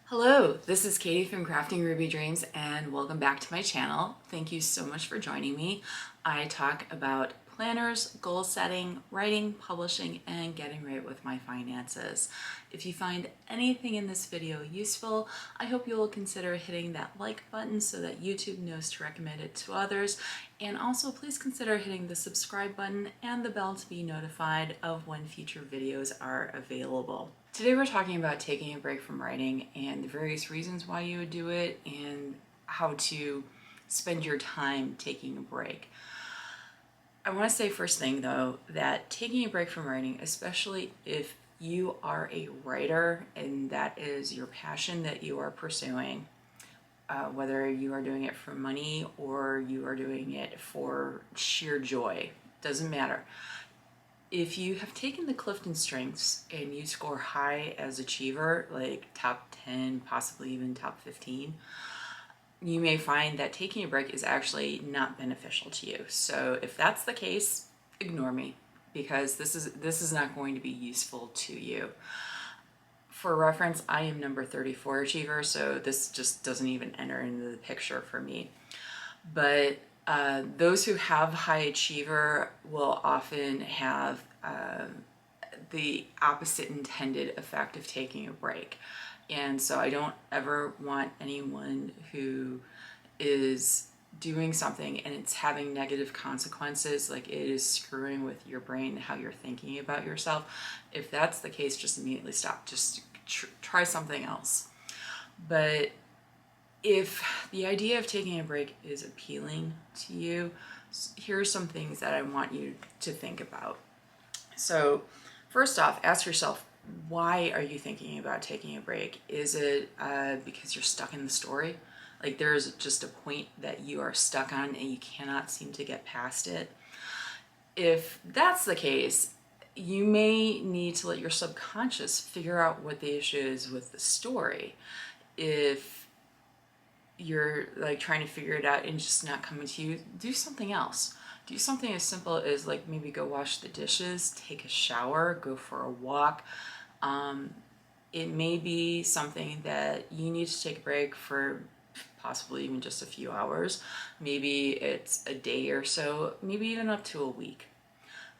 Hello, this is Katie from Crafting Ruby Dreams and welcome back to my channel. Thank you so much for joining me. I talk about planners, goal setting, writing, publishing, and getting right with my finances. If you find anything in this video useful, I hope you will consider hitting that like button so that YouTube knows to recommend it to others. And also please consider hitting the subscribe button and the bell to be notified of when future videos are available. Today we're talking about taking a break from writing and the various reasons why you would do it and how to spend your time taking a break. I want to say first thing though that taking a break from writing, especially if you are a writer and that is your passion that you are pursuing, whether you are doing it for money or you are doing it for sheer joy, doesn't matter. If you have taken the CliftonStrengths and you score high as achiever, like top 10, possibly even top 15, you may find that taking a break is actually not beneficial to you. So if that's the case, ignore me because this is not going to be useful to you. For reference, I am number 34 achiever, so this just doesn't even enter into the picture for me. But those who have high achiever will often have the opposite intended effect of taking a break. And so I don't ever want anyone who is doing something and it's having negative consequences, like it is screwing with your brain, how you're thinking about yourself. If that's the case, just immediately stop. Just try something else. But if the idea of taking a break is appealing to you, here are some things that I want you to think about. So first off, ask yourself, why are you thinking about taking a break? Is it because you're stuck in the story? Like there's just a point that you are stuck on and you cannot seem to get past it? If that's the case, you may need to let your subconscious figure out what the issue is with the story. If you're like trying to figure it out and just not coming to you, do something else. Do something as simple as like maybe go wash the dishes, take a shower, go for a walk. It may be something that you need to take a break for possibly even just a few hours. Maybe it's a day or so, maybe even up to a week.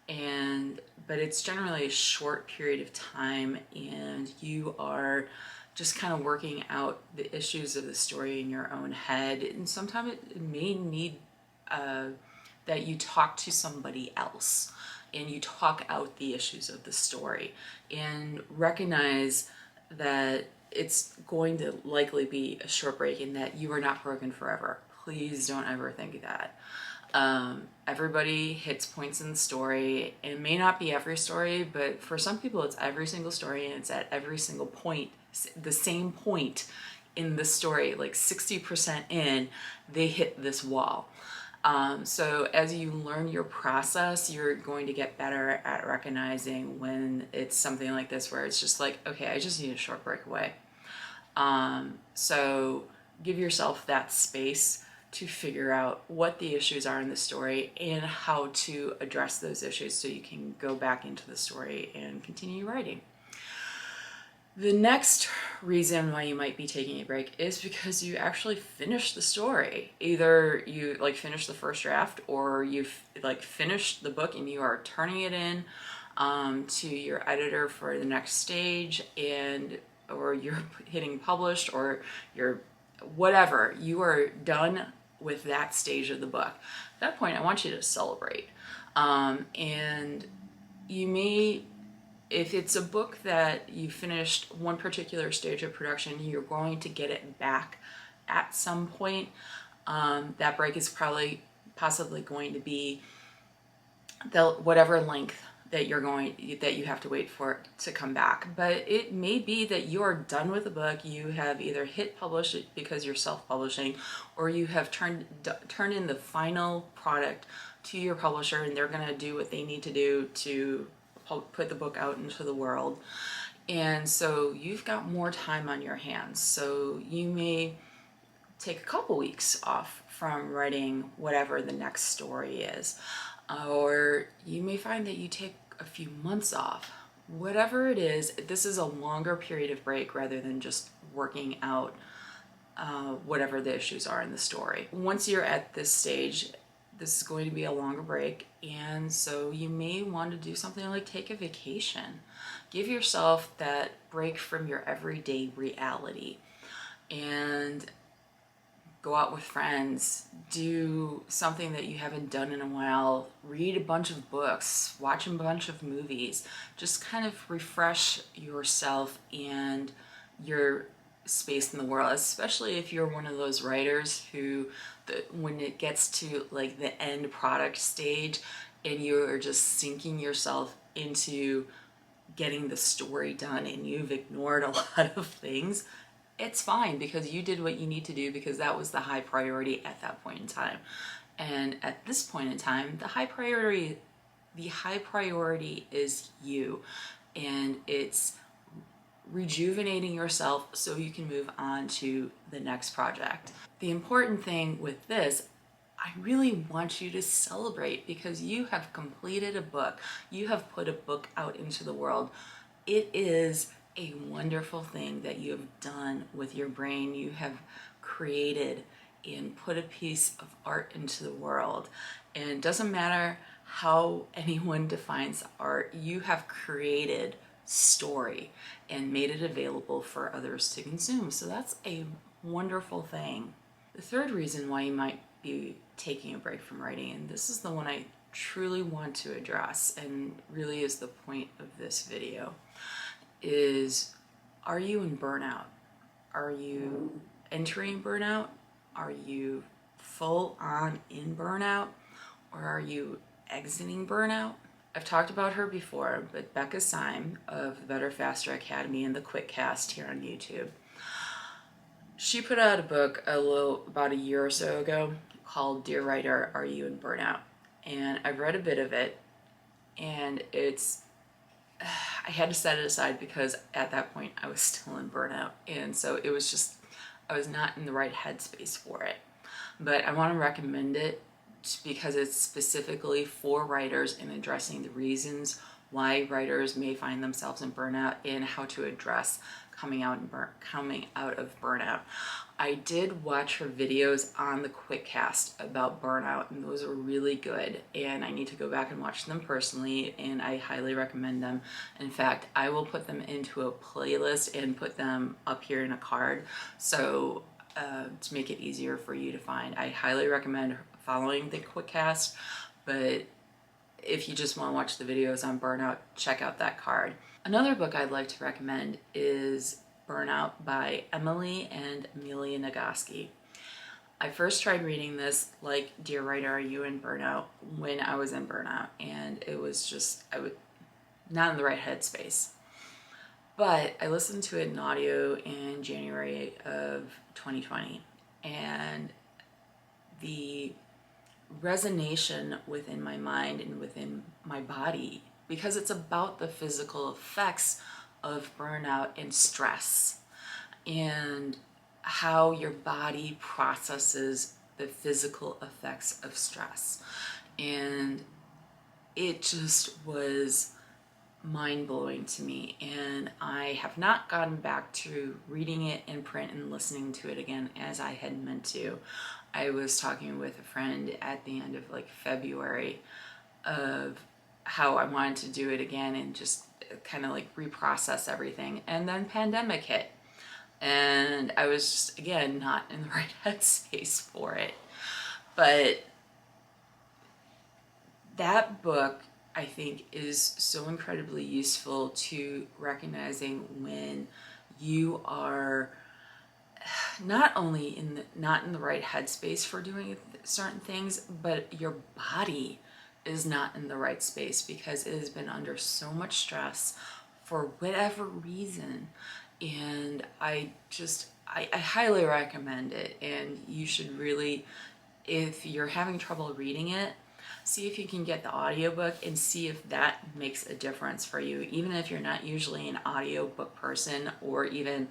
But it's generally a short period of time and you are just kind of working out the issues of the story in your own head. And sometimes it may need that you talk to somebody else and you talk out the issues of the story and recognize that it's going to likely be a short break and that you are not broken forever. Please don't ever think that. Everybody hits points in the story. It may not be every story, but for some people it's every single story and it's at every single point, the same point in the story, like 60% in, they hit this wall. So as you learn your process, you're going to get better at recognizing when it's something like this where it's just like, okay, I just need a short breakaway. So give yourself that space to figure out what the issues are in the story and how to address those issues so you can go back into the story and continue writing. The next reason why you might be taking a break is because you actually finished the story. Either you like finished the first draft or you've like finished the book and you are turning it in to your editor for the next stage, and or you're hitting published or you're whatever, you are done with that stage of the book. At that point, I want you to celebrate. And you may, if it's a book that you finished one particular stage of production, you're going to get it back at some point. That break is possibly going to be whatever length that you have to wait for it to come back. But it may be that you are done with the book. You have either hit publish it because you're self-publishing, or you have turned in the final product to your publisher and they're going to do what they need to do to put the book out into the world. And so you've got more time on your hands. So you may take a couple weeks off from writing whatever the next story is. Or you may find that you take a few months off. whatever it is, this is a longer period of break rather than just working out whatever the issues are in the story. Once you're at this stage, this is going to be a longer break, and so you may want to do something like take a vacation. Give yourself that break from your everyday reality and go out with friends, do something that you haven't done in a while, read a bunch of books, watch a bunch of movies, just kind of refresh yourself and your space in the world, especially if you're one of those writers who, when it gets to like the end product stage and you're just sinking yourself into getting the story done and you've ignored a lot of things, it's fine, because you did what you need to do, because that was the high priority at that point in time. And at this point in time, the high priority is you, and it's rejuvenating yourself so you can move on to the next project. The important thing with this, I really want you to celebrate, because you have completed a book. You have put a book out into the world. It is a wonderful thing that you have done with your brain. You have created and put a piece of art into the world. And it doesn't matter how anyone defines art, you have created story and made it available for others to consume. So that's a wonderful thing. The third reason why you might be taking a break from writing, and this is the one I truly want to address and really is the point of this video, is, are you in burnout? Are you entering burnout? Are you full on in burnout? Or are you exiting burnout? I've talked about her before, but Becca Syme of the Better Faster Academy and the QuickCast here on YouTube, she put out a book about a year or so ago called Dear Writer, Are You in Burnout? And I've read a bit of it, and I had to set it aside because at that point I was still in burnout, and so it was just, I was not in the right headspace for it. But I want to recommend it because it's specifically for writers and addressing the reasons why writers may find themselves in burnout and how to address coming out of burnout. I did watch her videos on the QuickCast about burnout, and those are really good, and I need to go back and watch them personally, and I highly recommend them. In fact, I will put them into a playlist and put them up here in a card, so to make it easier for you to find. I highly recommend following the QuickCast, but if you just want to watch the videos on burnout, check out that card. Another book I'd like to recommend is Burnout by Emily and Amelia Nagoski. I first tried reading this, like Dear Writer, Are You in Burnout, when I was in burnout, and it was just, I was not in the right headspace. But I listened to it in audio in January of 2020, and the resonation within my mind and within my body, because it's about the physical effects of burnout and stress and how your body processes the physical effects of stress. And it just was mind-blowing to me, and I have not gotten back to reading it in print and listening to it again as I had meant to. I was talking with a friend at the end of like February of how I wanted to do it again and just kind of like reprocess everything, and then pandemic hit and I was just, again, not in the right headspace for it. But that book, I think, is so incredibly useful to recognizing when you are not only not in the right headspace for doing certain things, but your body is not in the right space because it has been under so much stress for whatever reason. And I highly recommend it, and you should really, if you're having trouble reading it, see if you can get the audiobook and see if that makes a difference for you. Even if you're not usually an audiobook person, or even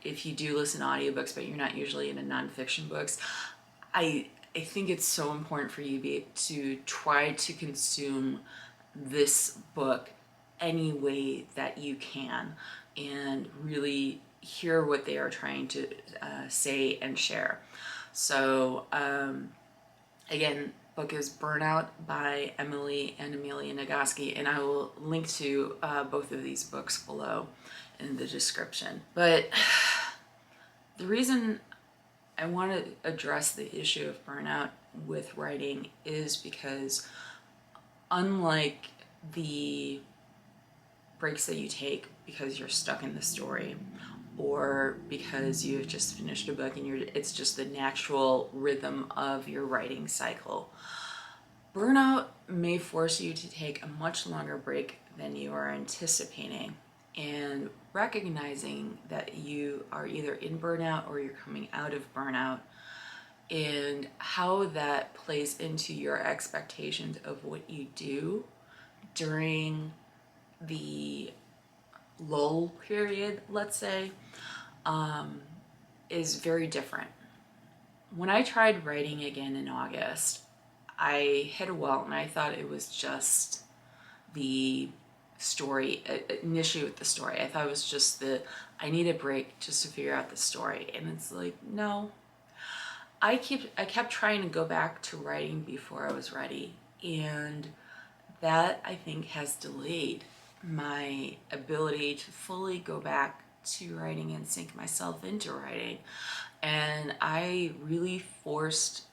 if you do listen to audiobooks but you're not usually into nonfiction books, I think it's so important for you to try to consume this book any way that you can and really hear what they are trying to say and share. So again, book is Burnout by Emily and Amelia Nagoski, and I will link to both of these books below in the description. But the reason I want to address the issue of burnout with writing is because, unlike the breaks that you take because you're stuck in the story or because you've just finished a book and it's just the natural rhythm of your writing cycle, burnout may force you to take a much longer break than you are anticipating. And recognizing that you are either in burnout or you're coming out of burnout, and how that plays into your expectations of what you do during the lull period, let's say, is very different. When I tried writing again in August, I hit a wall and I thought it was just the story, an issue with the story. I thought it was just I need a break just to figure out the story. And it's like, no. I kept trying to go back to writing before I was ready. And that, I think, has delayed my ability to fully go back to writing and sink myself into writing. And I really forced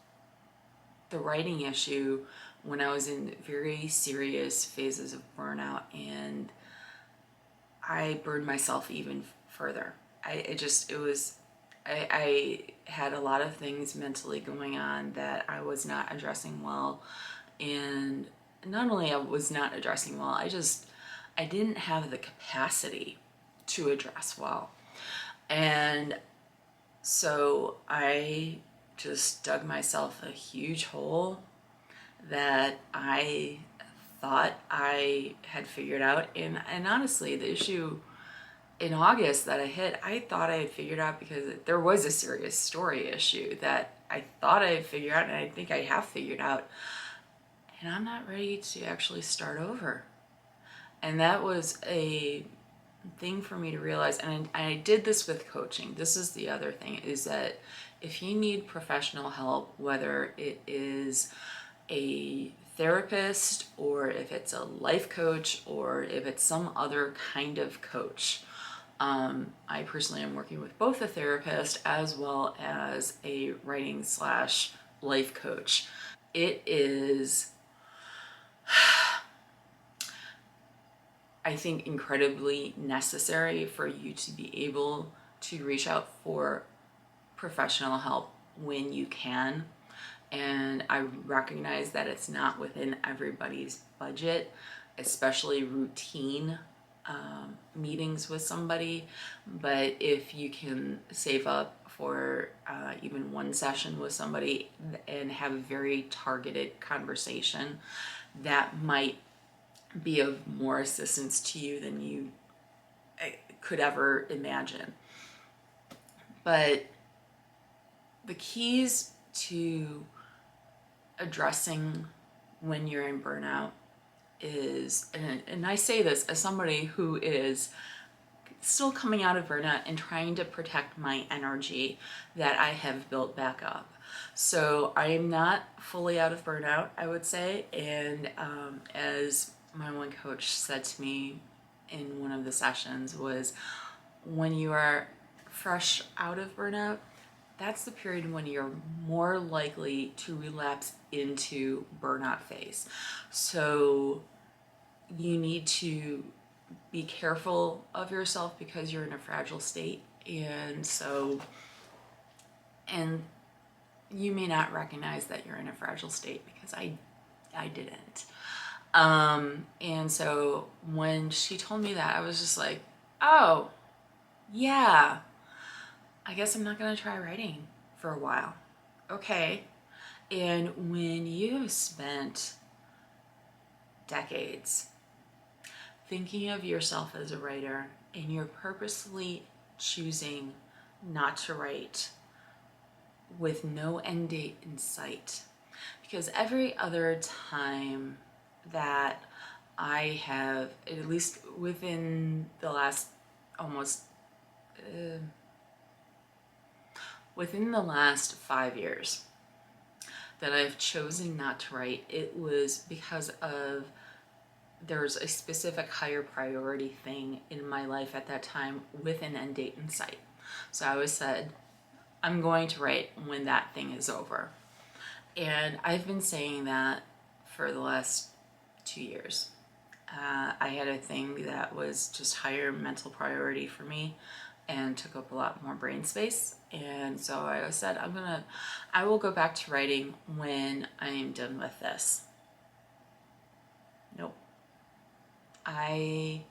the writing issue when I was in very serious phases of burnout, and I burned myself even further. I had a lot of things mentally going on that I was not addressing well, and not only I was not addressing well, I didn't have the capacity to address well. And so I just dug myself a huge hole that I thought I had figured out. And honestly, the issue in August that I hit, I thought I had figured out because there was a serious story issue that I thought I had figured out, and I think I have figured out. And I'm not ready to actually start over. And that was a thing for me to realize. And I did this with coaching. This is the other thing, is that if you need professional help, whether it is a therapist or if it's a life coach or if it's some other kind of coach, I personally am working with both a therapist as well as a writing / life coach. It is, I think, incredibly necessary for you to be able to reach out for professional help when you can. And I recognize that it's not within everybody's budget, especially routine meetings with somebody. But if you can save up for even one session with somebody and have a very targeted conversation, that might be of more assistance to you than you could ever imagine. But the keys to addressing when you're in burnout is, and I say this as somebody who is still coming out of burnout and trying to protect my energy that I have built back up. So I am not fully out of burnout, I would say. And as my one coach said to me in one of the sessions, was when you are fresh out of burnout, that's the period when you're more likely to relapse into burnout phase. So you need to be careful of yourself because you're in a fragile state. And you may not recognize that you're in a fragile state, because I didn't. And so when she told me that, I was just like, oh, yeah, I guess I'm not going to try writing for a while. Okay. And when you have spent decades thinking of yourself as a writer and you're purposely choosing not to write with no end date in sight, because every other time that I have, at least within the last within the last 5 years that I've chosen not to write, it was because of there's a specific higher priority thing in my life at that time with an end date in sight. So I always said, I'm going to write when that thing is over. And I've been saying that for the last 2 years. I had a thing that was just higher mental priority for me and took up a lot more brain space. And so I said, I will go back to writing when I am done with this. Nope. I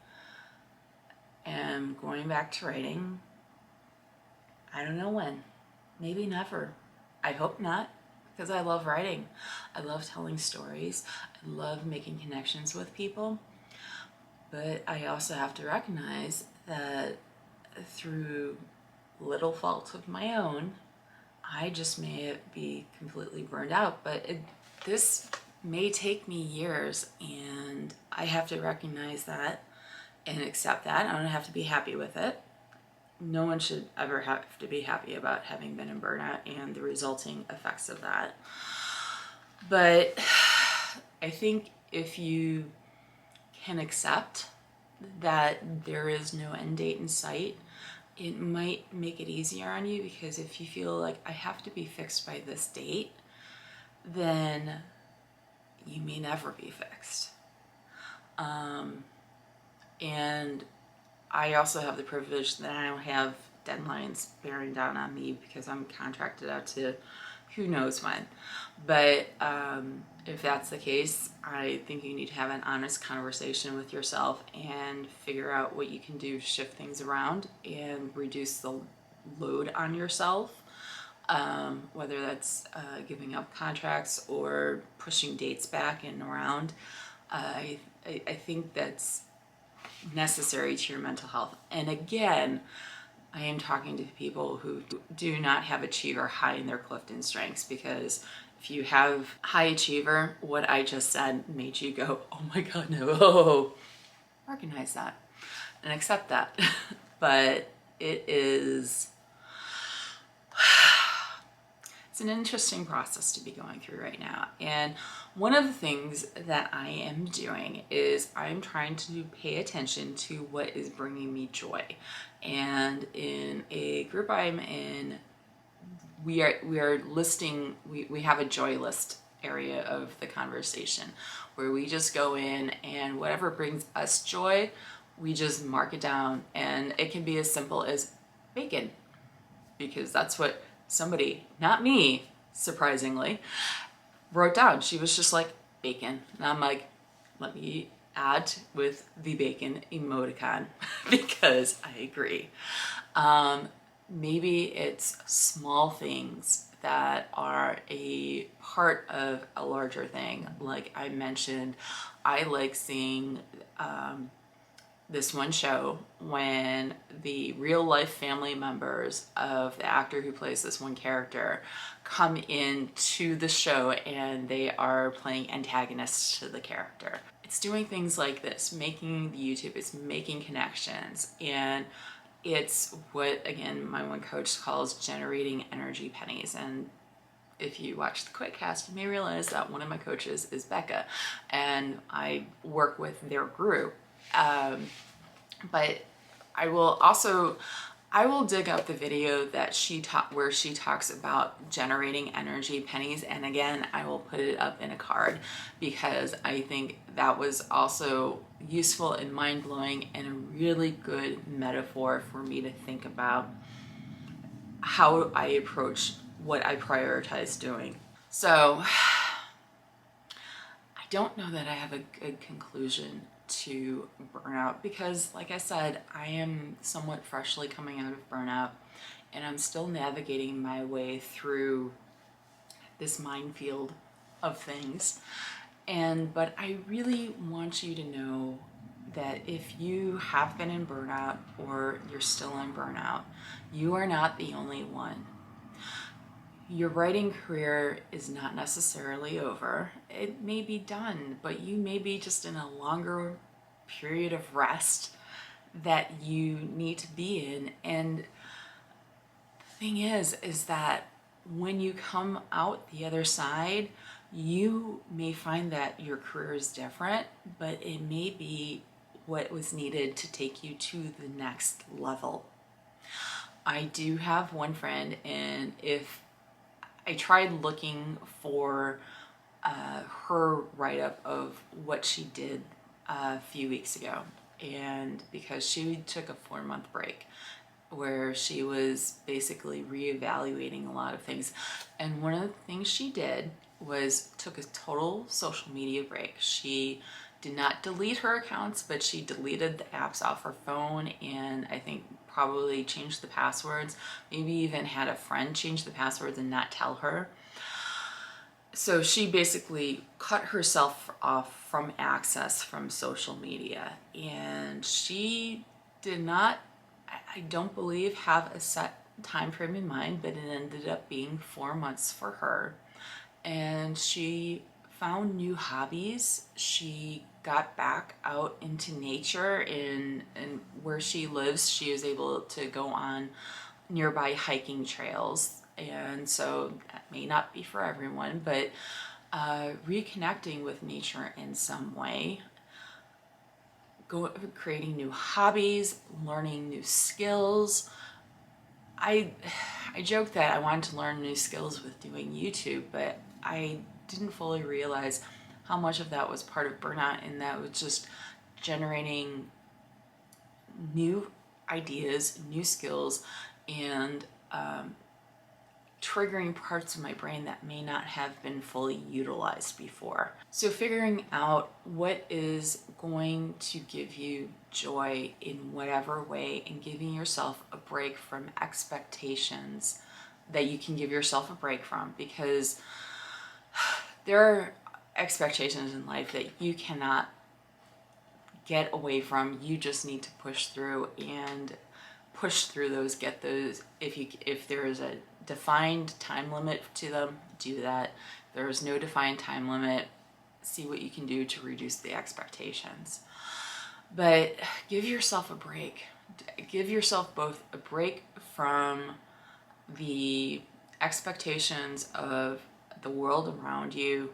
am going back to writing. I don't know when. Maybe never. I hope not, because I love writing. I love telling stories. I love making connections with people. But I also have to recognize that through little fault of my own, I just may be completely burned out. But this may take me years, and I have to recognize that and accept that. I don't have to be happy with it. No one should ever have to be happy about having been in burnout and the resulting effects of that. But I think if you can accept that there is no end date in sight, it might make it easier on you, because if you feel like I have to be fixed by this date, then you may never be fixed. And I also have the privilege that I don't have deadlines bearing down on me because I'm contracted out to who knows when. But if that's the case, I think you need to have an honest conversation with yourself and figure out what you can do to shift things around and reduce the load on yourself, whether that's giving up contracts or pushing dates back and around. I think that's necessary to your mental health. And again, I am talking to people who do not have achiever high in their CliftonStrengths, because if you have high achiever, what I just said made you go, oh my God, no. Recognize that and accept that. But it's an interesting process to be going through right now. And one of the things that I am doing is I'm trying to pay attention to what is bringing me joy. And in a group I'm in, we are listing, we have a joy list area of the conversation where we just go in and whatever brings us joy, we just mark it down. And it can be as simple as bacon, because that's what somebody, not me, surprisingly, wrote down. She was just like, bacon. And I'm like, let me add with the bacon emoticon because I agree. Maybe it's small things that are a part of a larger thing. Like I mentioned, I like seeing this one show when the real life family members of the actor who plays this one character come into the show and they are playing antagonists to the character. It's doing things like this, making the YouTube, it's making connections, and it's what, again, my one coach calls generating energy pennies. And if you watch the Quickcast, you may realize that one of my coaches is Becca, and I work with their group. But I will dig up the video that where she talks about generating energy pennies. And again, I will put it up in a card because I think that was also useful and mind-blowing and a really good metaphor for me to think about how I approach what I prioritize doing. So I don't know that I have a good conclusion to burnout, because like I said, I am somewhat freshly coming out of burnout and I'm still navigating my way through this minefield of things. But I really want you to know that if you have been in burnout or you're still in burnout, you are not the only one. Your writing career is not necessarily over. It may be done, but you may be just in a longer period of rest that you need to be in. And the thing is that when you come out the other side, you may find that your career is different, but it may be what was needed to take you to the next level. I do have one friend, and if I tried looking for her write-up of what she did a few weeks ago, and because she took a 4-month break where she was basically reevaluating a lot of things, and one of the things she did was took a total social media break. She did not delete her accounts, but she deleted the apps off her phone, and I think probably changed the passwords, maybe even had a friend change the passwords and not tell her. So she basically cut herself off from access from social media, and she did not, I don't believe, have a set time frame in mind, but it ended up being 4 months for her. And she found new hobbies. She got back out into nature, and where she lives, she was able to go on nearby hiking trails. And so that may not be for everyone, but reconnecting with nature in some way, creating new hobbies, learning new skills. I joked that I wanted to learn new skills with doing YouTube, but I didn't fully realize how much of that was part of burnout, and that was just generating new ideas, new skills, and triggering parts of my brain that may not have been fully utilized before. So figuring out what is going to give you joy in whatever way, and giving yourself a break from expectations that you can give yourself a break from, because there are expectations in life that you cannot get away from. You just need to push through and push through those, get those. If there is a defined time limit to them, do that. If there is no defined time limit, see what you can do to reduce the expectations. But give yourself a break. Give yourself both a break from the expectations of the world around you,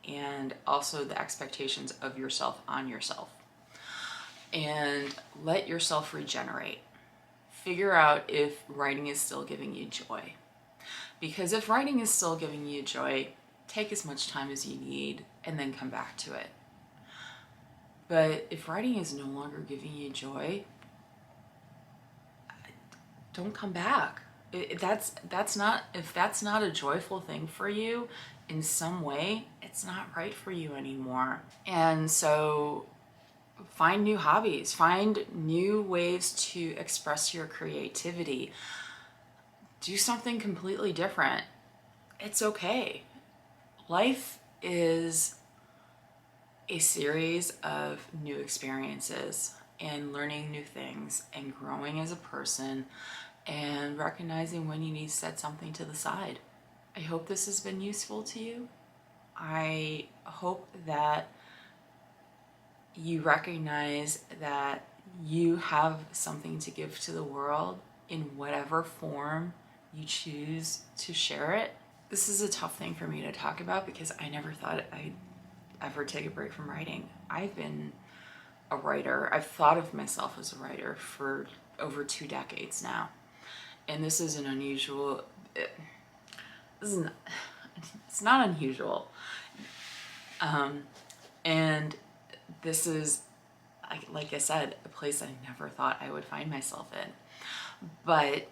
and also the expectations of yourself on yourself. And let yourself regenerate. Figure out if writing is still giving you joy. Because if writing is still giving you joy, take as much time as you need and then come back to it. But if writing is no longer giving you joy, don't come back. If that's not a joyful thing for you in some way, it's not right for you anymore. And so find new hobbies, find new ways to express your creativity. Do something completely different. It's okay. Life is a series of new experiences, and learning new things, and growing as a person, and recognizing when you need to set something to the side. I hope this has been useful to you. I hope that you recognize that you have something to give to the world in whatever form you choose to share it. This is a tough thing for me to talk about, because I never thought I'd ever take a break from writing. I've been a writer. I've thought of myself as a writer for over 2 decades now. And this is an unusual, it's not unusual. And this is, like I said, a place I never thought I would find myself in. But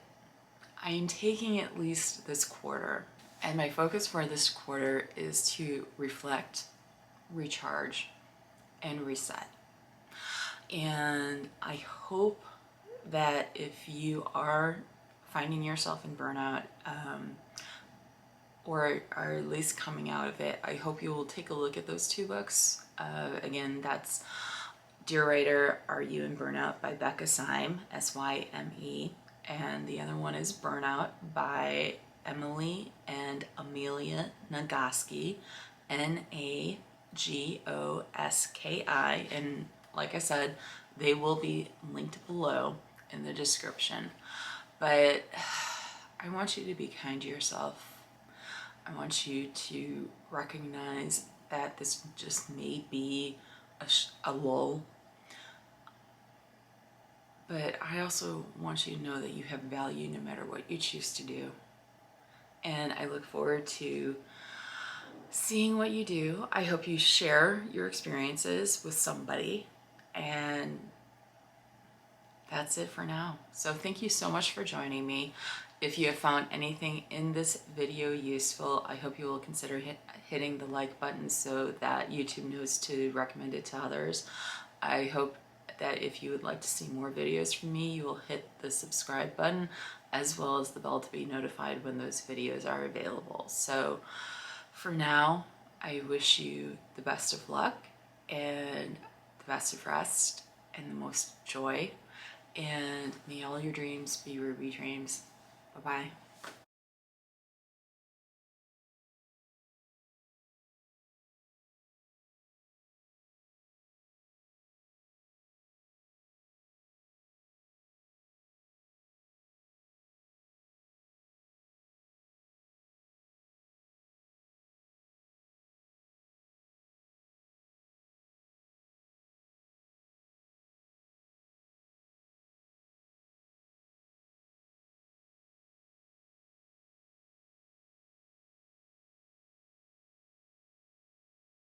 I am taking at least this quarter, and my focus for this quarter is to reflect, recharge, and reset. And I hope that if you are finding yourself in burnout, or are at least coming out of it, I hope you will take a look at those 2 books. Again, that's Dear Writer, Are You in Burnout by Becca Syme, S-Y-M-E, and the other one is Burnout by Emily and Amelia Nagoski, Nagoski. And like I said, they will be linked below in the description. But I want you to be kind to yourself. I want you to recognize that this just may be a lull. But I also want you to know that you have value no matter what you choose to do. And I look forward to seeing what you do. I hope you share your experiences with somebody. And that's it for now. So thank you so much for joining me. If you have found anything in this video useful, I hope you will consider hitting the like button so that YouTube knows to recommend it to others. I hope that if you would like to see more videos from me, you will hit the subscribe button as well as the bell to be notified when those videos are available. So for now, I wish you the best of luck and the best of rest and the most joy. And may all your dreams be Ruby dreams. Bye-bye.